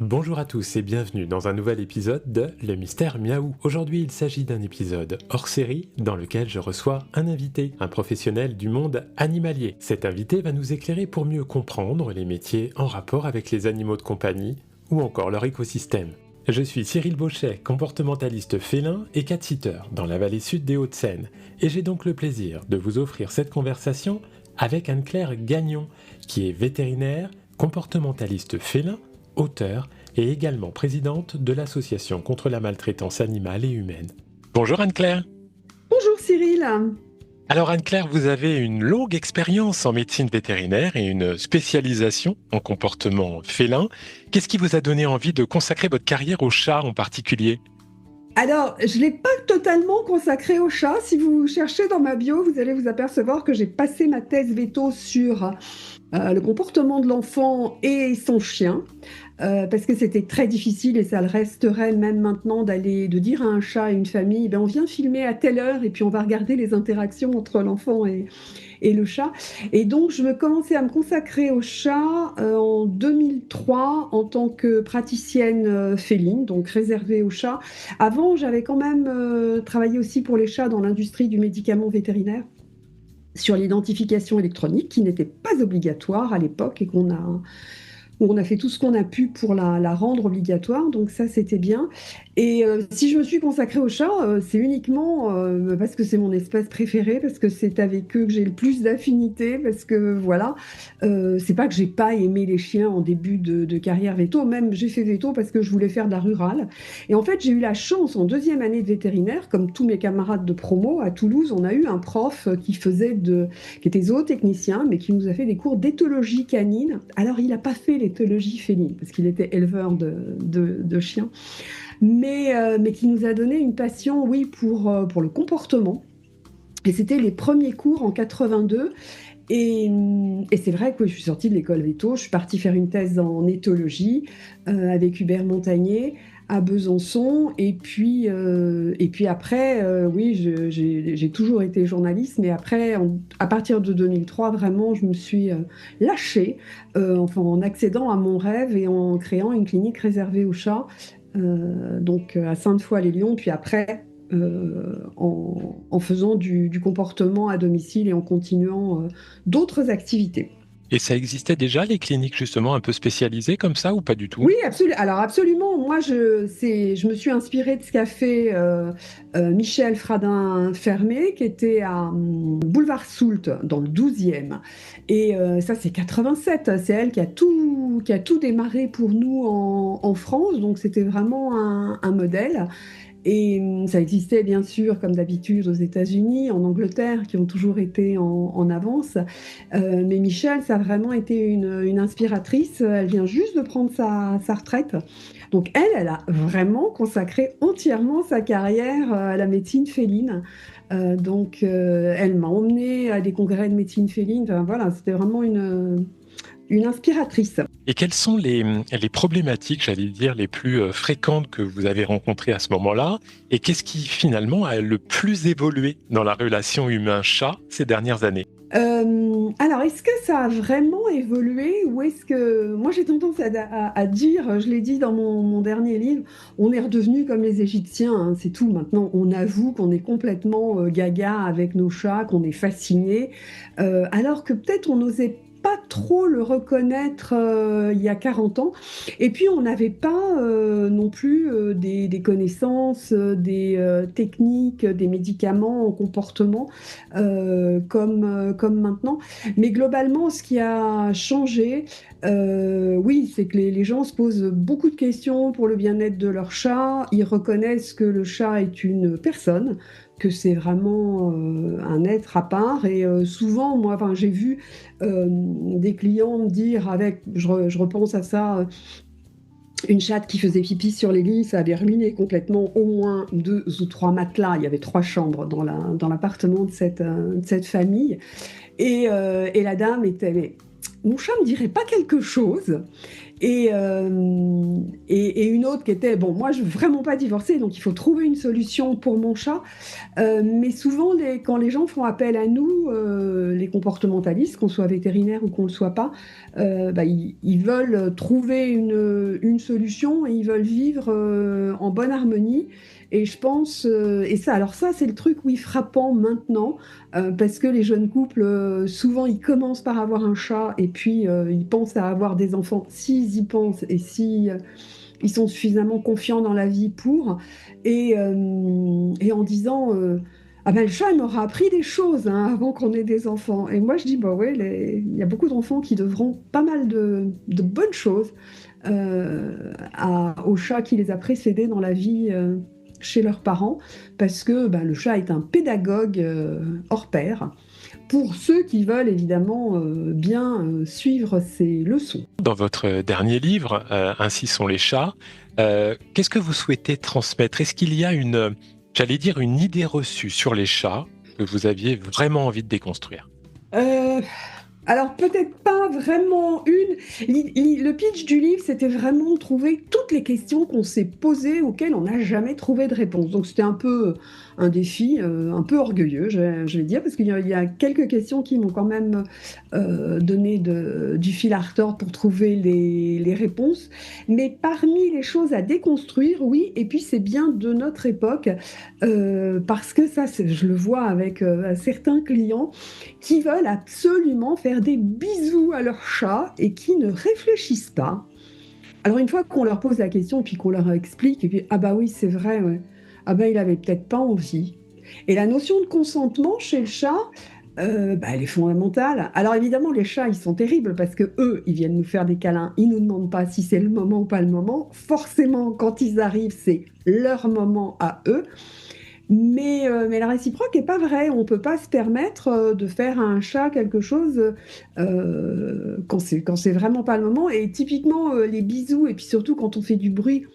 Bonjour à tous et bienvenue dans un nouvel épisode de Le Mystère Miaou. Aujourd'hui, il s'agit d'un épisode hors série dans lequel je reçois un invité, un professionnel du monde animalier. Cet invité va nous éclairer pour mieux comprendre les métiers en rapport avec les animaux de compagnie ou encore leur écosystème. Je suis Cyril Bauchet, comportementaliste félin et cat-sitter dans la vallée sud des Hauts-de-Seine, et j'ai donc le plaisir de vous offrir cette conversation avec Anne-Claire Gagnon, qui est vétérinaire, comportementaliste félin, auteure et également présidente de l'association contre la maltraitance animale et humaine. Bonjour Anne-Claire. Bonjour Cyril. Alors Anne-Claire, vous avez une longue expérience en médecine vétérinaire et une spécialisation en comportement félin. Qu'est-ce qui vous a donné envie de consacrer votre carrière aux chats en particulier ? Alors, je ne l'ai pas totalement consacré au chat. Si vous cherchez dans ma bio, vous allez vous apercevoir que j'ai passé ma thèse veto sur le comportement de l'enfant et son chien. Parce que c'était très difficile et ça le resterait même maintenant de dire à un chat, à une famille, on vient filmer à telle heure et puis on va regarder les interactions entre l'enfant et le chat. Et donc, je me commençais à me consacrer au chat en 2003 en tant que praticienne féline, donc réservée aux chats. Avant, j'avais quand même travaillé aussi pour les chats dans l'industrie du médicament vétérinaire sur l'identification électronique qui n'était pas obligatoire à l'époque et on a fait tout ce qu'on a pu pour la rendre obligatoire, donc ça c'était bien. Et si je me suis consacrée aux chats, c'est uniquement parce que c'est mon espèce préférée, parce que c'est avec eux que j'ai le plus d'affinité, parce que voilà, c'est pas que j'ai pas aimé les chiens en début de carrière veto, même j'ai fait veto parce que je voulais faire de la rurale. Et en fait, j'ai eu la chance en deuxième année de vétérinaire, comme tous mes camarades de promo à Toulouse, on a eu un prof qui était zootechnicien, mais qui nous a fait des cours d'éthologie canine. Alors, il n'a pas fait l'éthologie féline, parce qu'il était éleveur de chiens, mais qui nous a donné une passion, oui, pour le comportement. Et c'était les premiers cours en 82. Et c'est vrai que je suis sortie de l'école veto, je suis partie faire une thèse en éthologie avec Hubert Montagnier à Besançon. Et puis après, oui, j'ai toujours été journaliste, mais après, à partir de 2003, vraiment, je me suis lâchée enfin, en accédant à mon rêve et en créant une clinique réservée aux chats, donc à Sainte-Foy-les-Lyons, puis après en faisant du comportement à domicile et en continuant d'autres activités. Et ça existait déjà, les cliniques justement un peu spécialisées comme ça ou pas du tout ? Oui, alors absolument. Moi, je me suis inspirée de ce qu'a fait Michel Fradin-Fermé, qui était à Boulevard Soult, dans le 12e. Et ça, c'est 87. C'est elle qui a tout démarré pour nous en France. Donc, c'était vraiment un modèle. Et ça existait bien sûr, comme d'habitude, aux États-Unis, en Angleterre, qui ont toujours été en avance. Mais Michel, ça a vraiment été une inspiratrice. Elle vient juste de prendre sa retraite. Donc elle a vraiment consacré entièrement sa carrière à la médecine féline. Donc elle m'a emmenée à des congrès de médecine féline. Enfin, voilà, c'était vraiment une inspiratrice. Et quelles sont les problématiques, j'allais dire, les plus fréquentes que vous avez rencontrées à ce moment-là ? Et qu'est-ce qui finalement a le plus évolué dans la relation humain-chat ces dernières années ? Alors, est-ce que ça a vraiment évolué ou est-ce que... Moi, j'ai tendance à dire, je l'ai dit dans mon dernier livre, on est redevenu comme les Égyptiens, hein, c'est tout. Maintenant, on avoue qu'on est complètement gaga avec nos chats, qu'on est fasciné, alors que peut-être on n'osait pas trop le reconnaître il y a 40 ans. Et puis, on n'avait pas non plus des connaissances, des techniques, des médicaments en comportement comme maintenant. Mais globalement, ce qui a changé, oui, c'est que les gens se posent beaucoup de questions pour le bien-être de leur chat. Ils reconnaissent que le chat est une personne, que c'est vraiment un être à part. Et souvent, moi, enfin, j'ai vu des clients me dire, je repense à ça, une chatte qui faisait pipi sur les lits, ça avait ruiné complètement au moins 2 ou 3 matelas. Il y avait 3 chambres dans l'appartement de cette famille. Et la dame était, mais mon chat me dirait pas quelque chose. Et une autre qui était, bon, moi je veux vraiment pas divorcer, donc il faut trouver une solution pour mon chat. Mais souvent, quand les gens font appel à nous, les comportementalistes, qu'on soit vétérinaire ou qu'on ne le soit pas, ils veulent trouver une solution et ils veulent vivre en bonne harmonie. Et je pense, et ça, alors ça, c'est le truc, oui, frappant maintenant, parce que les jeunes couples, souvent, ils commencent par avoir un chat et puis ils pensent à avoir des enfants, s'ils y pensent et si ils sont suffisamment confiants dans la vie pour, et en disant, ah ben le chat, il m'aura appris des choses hein, avant qu'on ait des enfants. Et moi, je dis, bah ouais, il y a beaucoup d'enfants qui devront pas mal de bonnes choses au chat qui les a précédés dans la vie. Chez leurs parents, parce que le chat est un pédagogue hors pair pour ceux qui veulent évidemment bien suivre ses leçons. Dans votre dernier livre, Ainsi sont les chats, qu'est-ce que vous souhaitez transmettre? Est-ce qu'il y a j'allais dire, une idée reçue sur les chats que vous aviez vraiment envie de déconstruire? Euh, Alors peut-être pas vraiment une. Le pitch du livre, c'était vraiment de trouver toutes les questions qu'on s'est posées auxquelles on n'a jamais trouvé de réponse. Donc c'était un peu un défi, un peu orgueilleux, je vais dire, parce qu'il y a quelques questions qui m'ont quand même donné du fil à retordre pour trouver les réponses. Mais parmi les choses à déconstruire, oui, et puis c'est bien de notre époque, parce que ça, je le vois avec certains clients qui veulent absolument faire des bisous à leur chat et qui ne réfléchissent pas. Alors une fois qu'on leur pose la question, puis qu'on leur explique, et puis ah bah oui, c'est vrai, ouais. Ah bah il avait peut-être pas envie. Et la notion de consentement chez le chat, elle est fondamentale. Alors évidemment, les chats, ils sont terribles parce que eux, ils viennent nous faire des câlins, ils nous demandent pas si c'est le moment ou pas le moment. Forcément, quand ils arrivent, c'est leur moment à eux. Mais la réciproque n'est pas vraie. On ne peut pas se permettre de faire à un chat quelque chose quand c'est vraiment pas le moment. Et typiquement, les bisous, et puis surtout quand on fait du bruit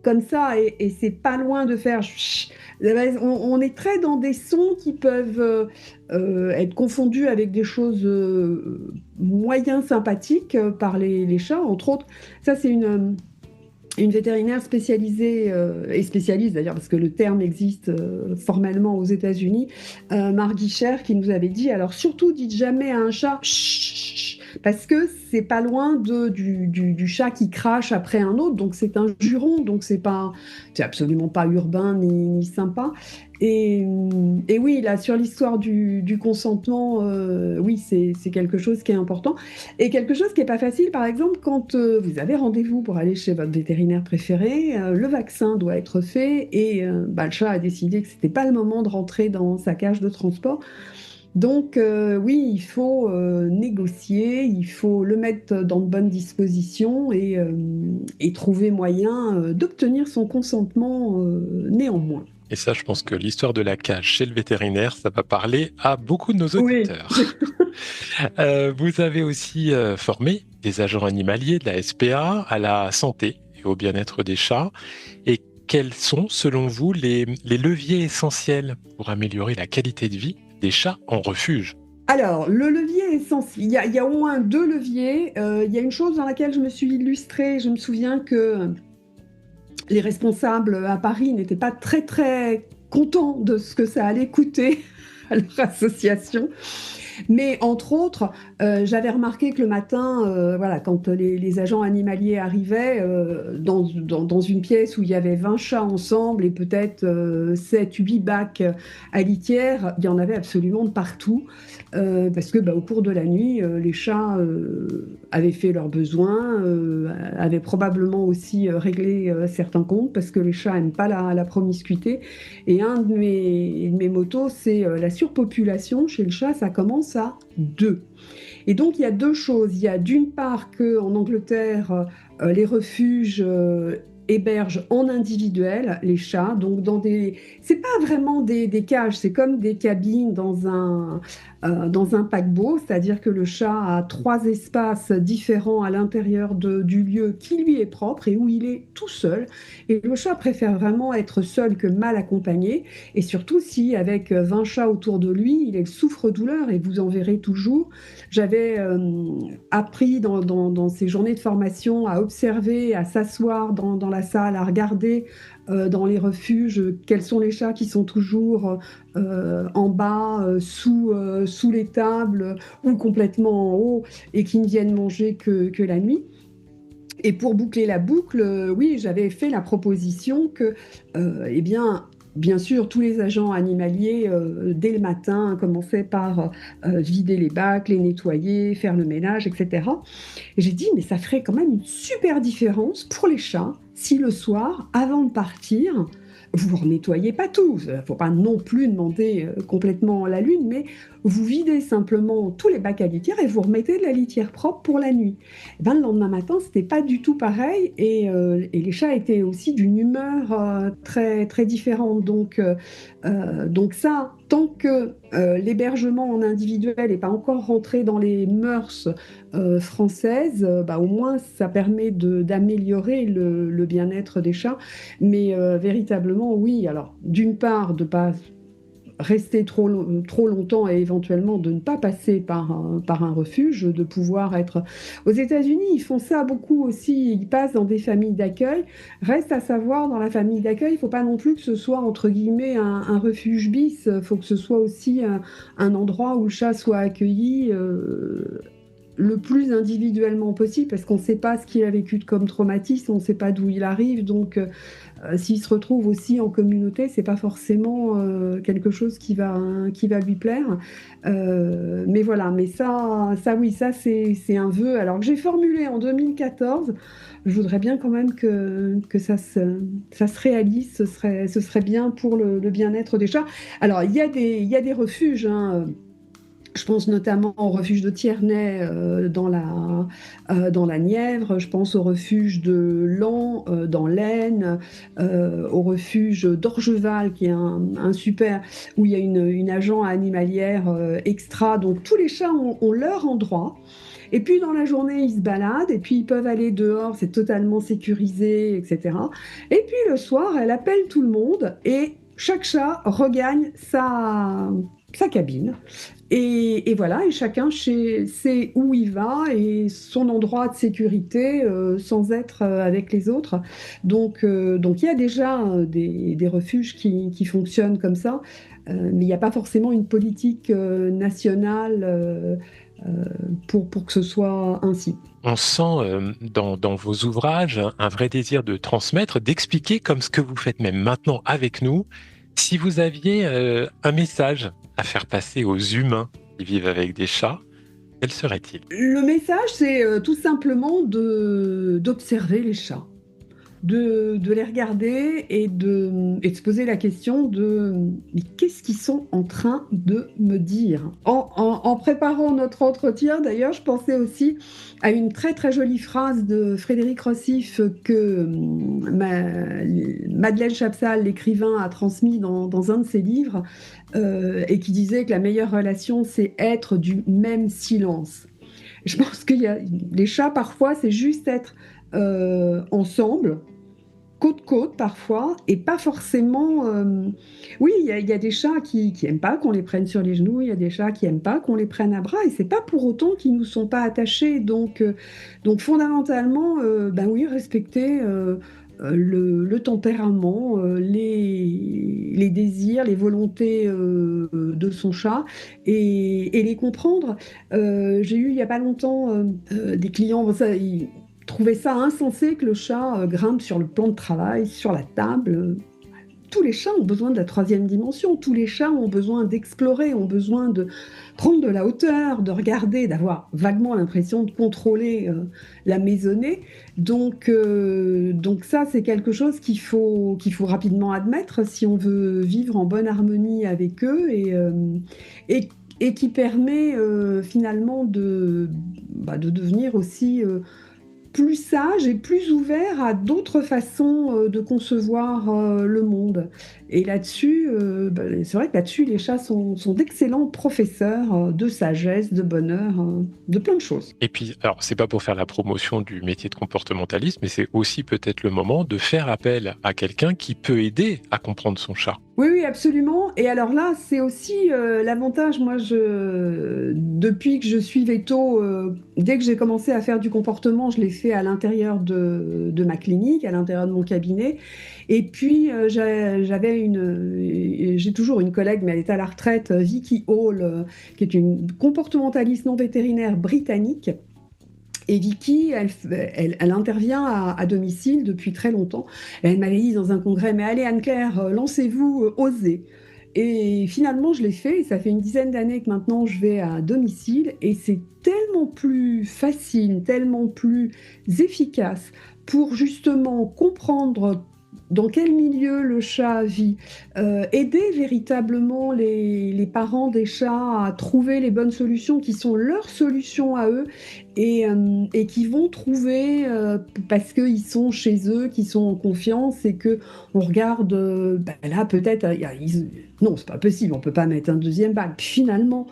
comme ça, et c'est pas loin de faire... chut, on est très dans des sons qui peuvent être confondus avec des choses moyens sympathiques par les chats, entre autres. Ça, c'est une vétérinaire spécialisée, et spécialiste d'ailleurs, parce que le terme existe formellement aux États-Unis, Margit Sher, qui nous avait dit, alors surtout dites jamais à un chat chut, parce que c'est pas loin du chat qui crache après un autre, donc c'est un juron, donc c'est absolument pas urbain ni sympa. Et oui, là, sur l'histoire du consentement, oui, c'est quelque chose qui est important. Et quelque chose qui n'est pas facile, par exemple, quand vous avez rendez-vous pour aller chez votre vétérinaire préféré, le vaccin doit être fait et le chat a décidé que ce n'était pas le moment de rentrer dans sa cage de transport. Donc oui, il faut négocier, il faut le mettre dans de bonnes dispositions et trouver moyen d'obtenir son consentement néanmoins. Et ça, je pense que l'histoire de la cage chez le vétérinaire, ça va parler à beaucoup de nos Oui. auditeurs. Vous avez aussi formé des agents animaliers de la SPA à la santé et au bien-être des chats. Et quels sont, selon vous, les leviers essentiels pour améliorer la qualité de vie des chats en refuge? Alors, le levier est essentiel. Il y a au moins deux leviers. Il y a une chose dans laquelle je me suis illustrée. Je me souviens que les responsables à Paris n'étaient pas très, très contents de ce que ça allait coûter à leur association. Mais entre autres, j'avais remarqué que le matin, voilà, quand les agents animaliers arrivaient dans une pièce où il y avait 20 chats ensemble et peut-être 7-8 bacs à litière, il y en avait absolument de partout. Parce que au cours de la nuit, les chats avaient fait leurs besoins, avaient probablement aussi réglé certains comptes, parce que les chats n'aiment pas la promiscuité. Et un de mes motos, c'est la surpopulation chez le chat, ça commence à 2. Et donc il y a deux choses. Il y a d'une part qu'en Angleterre, les refuges hébergent en individuel les chats, donc c'est pas vraiment des cages, c'est comme des cabines dans un paquebot, c'est-à-dire que le chat a trois espaces différents à l'intérieur du lieu qui lui est propre et où il est tout seul. Et le chat préfère vraiment être seul que mal accompagné. Et surtout si avec 20 chats autour de lui, il est le souffre-douleur et vous en verrez toujours. J'avais appris dans ces journées de formation à observer, à s'asseoir dans la salle, à regarder dans les refuges quels sont les chats qui sont toujours en bas, sous les tables ou complètement en haut et qui ne viennent manger que la nuit. Et pour boucler la boucle, oui, j'avais fait la proposition que, eh bien sûr, tous les agents animaliers, dès le matin, commençaient par vider les bacs, les nettoyer, faire le ménage, etc. Et j'ai dit, mais ça ferait quand même une super différence pour les chats si le soir, avant de partir, vous ne nettoyez pas tout. Il ne faut pas non plus demander complètement la lune, mais vous videz simplement tous les bacs à litière et vous remettez de la litière propre pour la nuit. Et ben, le lendemain matin, c'était pas du tout pareil et les chats étaient aussi d'une humeur très, très différente. Donc ça, tant que l'hébergement en individuel n'est pas encore rentré dans les mœurs françaises, bah, au moins ça permet d'améliorer le bien-être des chats. Mais véritablement, oui. Alors, d'une part, de ne pas rester trop longtemps et éventuellement de ne pas passer par un refuge, de pouvoir être... Aux États-Unis, ils font ça beaucoup aussi, ils passent dans des familles d'accueil. Reste à savoir, dans la famille d'accueil, il ne faut pas non plus que ce soit, entre guillemets, un refuge bis, il faut que ce soit aussi un endroit où le chat soit accueilli le plus individuellement possible, parce qu'on ne sait pas ce qu'il a vécu comme traumatisme, on ne sait pas d'où il arrive, donc s'il se retrouve aussi en communauté, c'est pas forcément quelque chose qui va lui plaire. Mais voilà, mais ça oui, ça c'est un vœu. Alors que j'ai formulé en 2014, je voudrais bien quand même que ça se réalise, ce serait bien pour le bien-être des chats. Alors il y a des refuges, hein. Je pense notamment au refuge de Tierney dans la Nièvre, je pense au refuge de Laon dans l'Aisne, au refuge d'Orgeval qui est un super, où il y a une agent animalière extra, donc tous les chats ont leur endroit. Et puis dans la journée, ils se baladent, et puis ils peuvent aller dehors, c'est totalement sécurisé, etc. Et puis le soir, elle appelle tout le monde, et chaque chat regagne sa cabine. Et voilà, et chacun sait où il va et son endroit de sécurité sans être avec les autres. Donc il y a déjà des refuges qui fonctionnent comme ça, mais il n'y a pas forcément une politique nationale euh, pour que ce soit ainsi. On sent dans vos ouvrages un vrai désir de transmettre, d'expliquer comme ce que vous faites même maintenant avec nous. Si vous aviez un message à faire passer aux humains qui vivent avec des chats, quel serait-il? Le message, c'est tout simplement d'observer les chats. De les regarder et de se poser la question de mais qu'est-ce qu'ils sont en train de me dire? En préparant notre entretien, d'ailleurs, je pensais aussi à une très très jolie phrase de Frédéric Rossif que Madeleine Chapsal, l'écrivain, a transmis dans un de ses livres et qui disait que la meilleure relation, c'est être du même silence. Je pense qu'il y a les chats, parfois, c'est juste être ensemble, côte-côte parfois, et pas forcément... Oui, il y a des chats qui aiment pas qu'on les prenne sur les genoux, il y a des chats qui aiment pas qu'on les prenne à bras, et c'est pas pour autant qu'ils nous sont pas attachés. Donc fondamentalement, ben oui, respecter le tempérament, les désirs, les volontés de son chat et les comprendre. J'ai eu il y a pas longtemps des clients, bon, ça, ils trouvaient ça insensé que le chat grimpe sur le plan de travail, sur la table. Tous les chats ont besoin de la troisième dimension, tous les chats ont besoin d'explorer, ont besoin de prendre de la hauteur, de regarder, d'avoir vaguement l'impression de contrôler la maisonnée. Donc ça, c'est quelque chose qu'il faut rapidement admettre si on veut vivre en bonne harmonie avec eux et, et qui permet finalement de devenir aussi plus sage et plus ouvert à d'autres façons de concevoir le monde. Et là-dessus, c'est vrai que là-dessus, les chats sont d'excellents professeurs de sagesse, de bonheur, de plein de choses. Et puis, alors, c'est pas pour faire la promotion du métier de comportementaliste, mais c'est aussi peut-être le moment de faire appel à quelqu'un qui peut aider à comprendre son chat. Oui, oui, absolument. Et alors là, c'est aussi l'avantage. Moi, depuis que je suis veto, dès que j'ai commencé à faire du comportement, je l'ai fait à l'intérieur de ma clinique, à l'intérieur de mon cabinet. Et puis, j'ai toujours une collègue, mais elle est à la retraite, Vicky Hall, qui est une comportementaliste non vétérinaire britannique. Et Vicky, elle intervient à domicile depuis très longtemps. Et elle m'avait dit dans un congrès, mais allez Anne-Claire, lancez-vous, osez. Et finalement, je l'ai fait. Et ça fait une dizaine d'années que maintenant, je vais à domicile. Et c'est tellement plus facile, tellement plus efficace pour justement comprendre dans quel milieu le chat vit, aider véritablement les parents des chats à trouver les bonnes solutions qui sont leurs solutions à eux et qui vont trouver parce qu'ils sont chez eux, qu'ils sont en confiance et que on regarde, là peut-être, non, c'est pas possible, on peut pas mettre un deuxième bac. Puis finalement,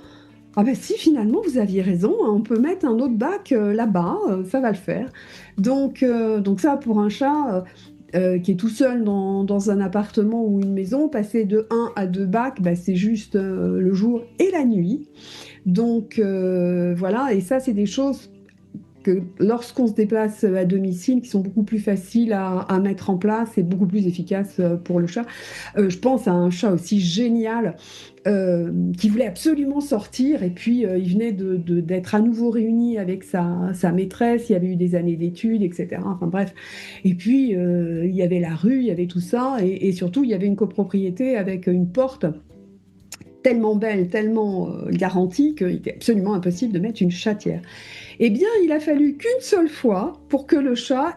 ah ben si, finalement, vous aviez raison, hein, on peut mettre un autre bac là-bas, ça va le faire. Donc ça, pour un chat qui est tout seul dans un appartement ou une maison, passer de un à 2 bacs, bah, c'est juste le jour et la nuit. Donc voilà, et ça, c'est des choses que lorsqu'on se déplace à domicile, qui sont beaucoup plus faciles à mettre en place et beaucoup plus efficaces pour le chat. Je pense à un chat aussi génial qui voulait absolument sortir et puis il venait d'être à nouveau réuni avec sa maîtresse, il y avait eu des années d'études, etc. Enfin bref. Et puis il y avait la rue, il y avait tout ça et surtout il y avait une copropriété avec une porte tellement belle, tellement garantie qu'il était absolument impossible de mettre une chatière. Eh bien, il a fallu qu'une seule fois pour que le chat,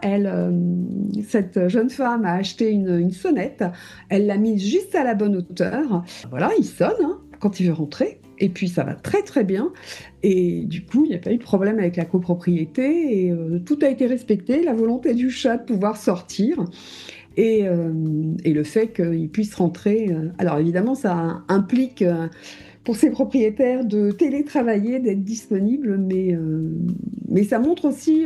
cette jeune femme a acheté une sonnette, elle l'a mise juste à la bonne hauteur. Voilà, il sonne hein, quand il veut rentrer. Et puis ça va très très bien. Et du coup, il n'y a pas eu de problème avec la copropriété et tout a été respecté, la volonté du chat de pouvoir sortir. Et le fait qu'il puisse rentrer. Alors évidemment, ça implique pour ses propriétaires de télétravailler, d'être disponible, mais ça montre aussi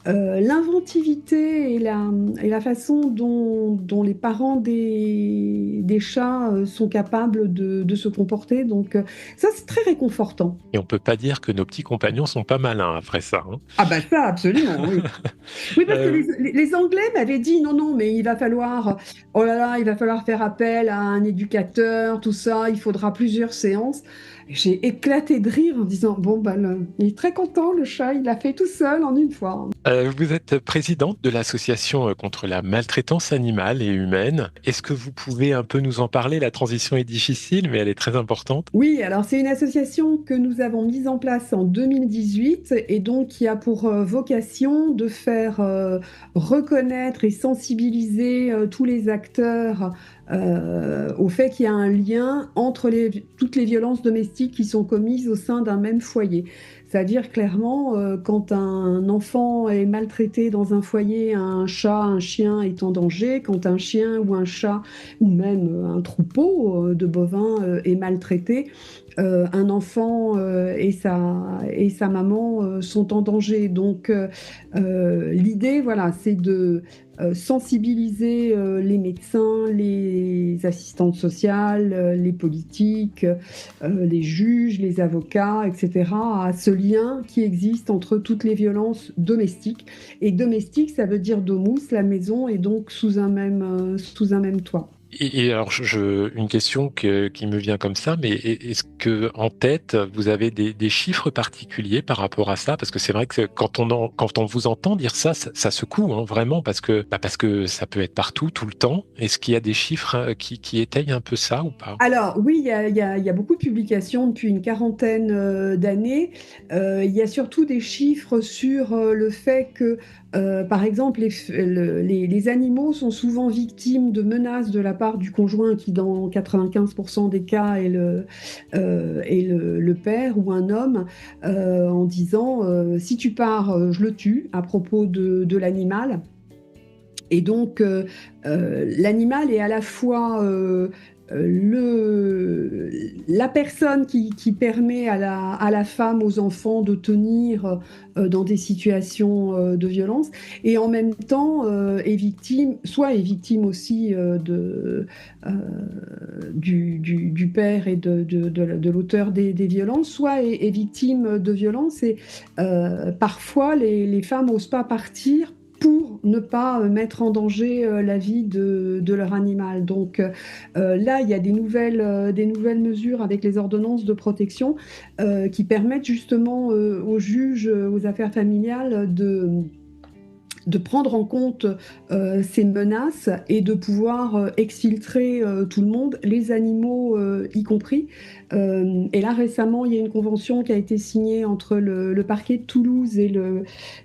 l'inventivité et la façon dont les parents des chats sont capables de se comporter. Donc ça, c'est très réconfortant. Et on peut pas dire que nos petits compagnons sont pas malins après ça, hein. Ah bah ça, absolument, oui. Oui, parce que Euh, les Anglais m'avaient dit non, non, mais il va falloir, oh là là, il va falloir faire appel à un éducateur, tout ça, il faudra plusieurs séances. Et j'ai éclaté de rire en disant, bon, il est très content, le chat, il l'a fait tout seul en une fois. vous êtes présidente de l'association contre la maltraitance animale et humaine. Est-ce que vous pouvez un peu nous en parler? La transition est difficile, mais elle est très importante. Oui, alors c'est une association que nous avons mise en place en 2018 et donc qui a pour vocation de faire reconnaître et sensibiliser tous les acteurs au fait qu'il y a un lien entre toutes les violences domestiques qui sont commises au sein d'un même foyer. C'est-à-dire clairement, quand un enfant est maltraité dans un foyer, un chat, un chien est en danger. Quand un chien ou un chat ou même un troupeau de bovins est maltraité, un enfant et sa maman sont en danger. Donc l'idée, voilà, c'est de sensibiliser les médecins, les assistantes sociales, les politiques, les juges, les avocats, etc., à ce lien qui existe entre toutes les violences domestiques. Et domestique, ça veut dire domus, la maison, et donc sous un même toit. Et alors, une question qui me vient comme ça, mais est-ce que en tête, vous avez des chiffres particuliers par rapport à ça? Parce que c'est vrai que quand on vous entend dire ça, ça secoue, hein, vraiment, parce que ça peut être partout, tout le temps. Est-ce qu'il y a des chiffres qui étayent un peu ça ou pas? Alors oui, il y a beaucoup de publications depuis une quarantaine d'années. Il y a surtout des chiffres sur le fait que Par exemple, les animaux sont souvent victimes de menaces de la part du conjoint qui, dans 95% des cas, est le père ou un homme, en disant si tu pars, je le tue, à propos de l'animal. Et donc, l'animal est à la fois la personne qui permet à la femme, aux enfants de tenir dans des situations de violence, et en même temps soit est victime aussi du père et de l'auteur des violences, soit est victime de violences. Et parfois, les femmes n'osent pas partir pour ne pas mettre en danger la vie de leur animal. Donc là, il y a des nouvelles mesures avec les ordonnances de protection qui permettent justement aux juges aux affaires familiales de prendre en compte ces menaces et de pouvoir exfiltrer tout le monde, les animaux y compris. Et là, récemment, il y a une convention qui a été signée entre le parquet de Toulouse et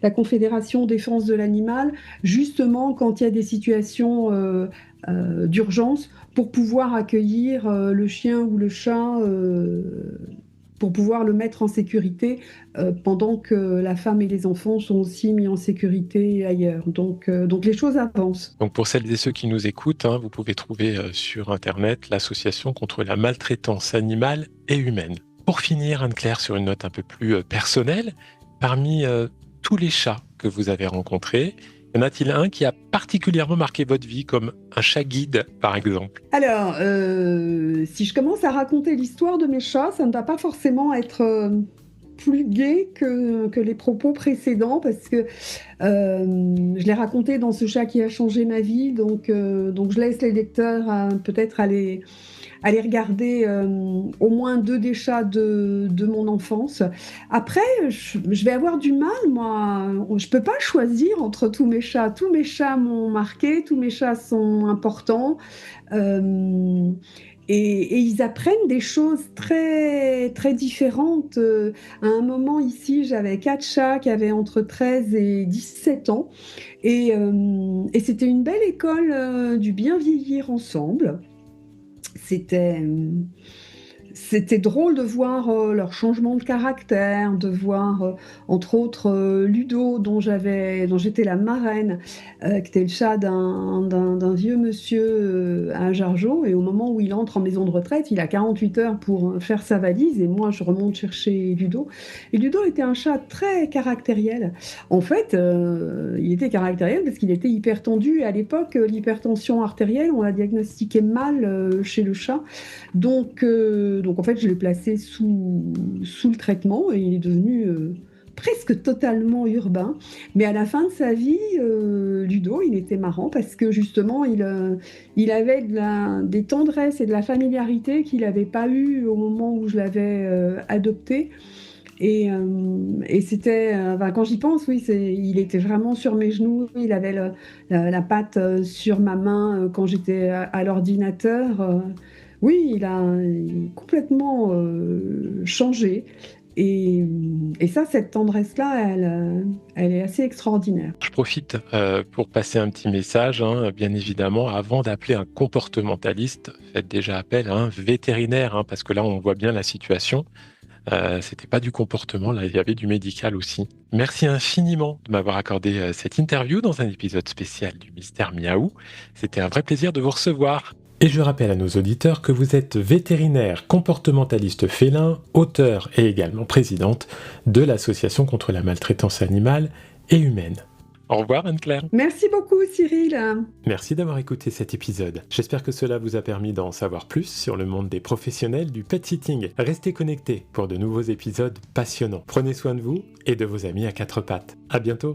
la Confédération défense de l'animal, justement quand il y a des situations d'urgence, pour pouvoir accueillir le chien ou le chat, pour pouvoir le mettre en sécurité pendant que la femme et les enfants sont aussi mis en sécurité ailleurs. Donc les choses avancent. Donc pour celles et ceux qui nous écoutent, hein, vous pouvez trouver sur Internet l'association contre la maltraitance animale et humaine. Pour finir, Anne-Claire, sur une note un peu plus personnelle, parmi tous les chats que vous avez rencontrés, y en a-t-il un qui a particulièrement marqué votre vie, comme un chat guide, par exemple? Alors, si je commence à raconter l'histoire de mes chats, ça ne va pas forcément être plus gai que les propos précédents, parce que je l'ai raconté dans ce chat qui a changé ma vie, donc je laisse les lecteurs peut-être aller regarder au moins 2 des chats de mon enfance. Après, je vais avoir du mal, moi. Je peux pas choisir entre tous mes chats. Tous mes chats m'ont marqué, tous mes chats sont importants. Euh, et ils apprennent des choses très, très différentes. À un moment ici, j'avais 4 chats qui avaient entre 13 et 17 ans. Et c'était une belle école du bien vieillir ensemble. C'était, c'était drôle de voir leur changement de caractère, de voir entre autres Ludo, dont j'étais la marraine, qui était le chat d'un vieux monsieur à Jargeau. Et au moment où il entre en maison de retraite, il a 48 heures pour faire sa valise, et moi je remonte chercher Ludo. Et Ludo était un chat très caractériel. En fait, il était caractériel parce qu'il était hyper tendu. Et à l'époque, l'hypertension artérielle, on l'a diagnostiqué mal chez le chat. Donc en fait, je l'ai placé sous le traitement, et il est devenu presque totalement urbain. Mais à la fin de sa vie, Ludo, il était marrant parce que justement, il avait des tendresses et de la familiarité qu'il n'avait pas eu au moment où je l'avais adopté. Et c'était, quand j'y pense, oui, il était vraiment sur mes genoux. Il avait la patte sur ma main quand j'étais à l'ordinateur. Oui, il a complètement changé. Et ça, cette tendresse-là, elle est assez extraordinaire. Je profite pour passer un petit message, hein, bien évidemment, avant d'appeler un comportementaliste, faites déjà appel à un vétérinaire, hein, parce que là, on voit bien la situation. C'était pas du comportement, là, il y avait du médical aussi. Merci infiniment de m'avoir accordé cette interview dans un épisode spécial du Mystère Miaou. C'était un vrai plaisir de vous recevoir. Et je rappelle à nos auditeurs que vous êtes vétérinaire, comportementaliste félin, auteur et également présidente de l'Association contre la maltraitance animale et humaine. Au revoir Anne-Claire. Merci beaucoup Cyril. Merci d'avoir écouté cet épisode. J'espère que cela vous a permis d'en savoir plus sur le monde des professionnels du pet-sitting. Restez connectés pour de nouveaux épisodes passionnants. Prenez soin de vous et de vos amis à 4 pattes. À bientôt.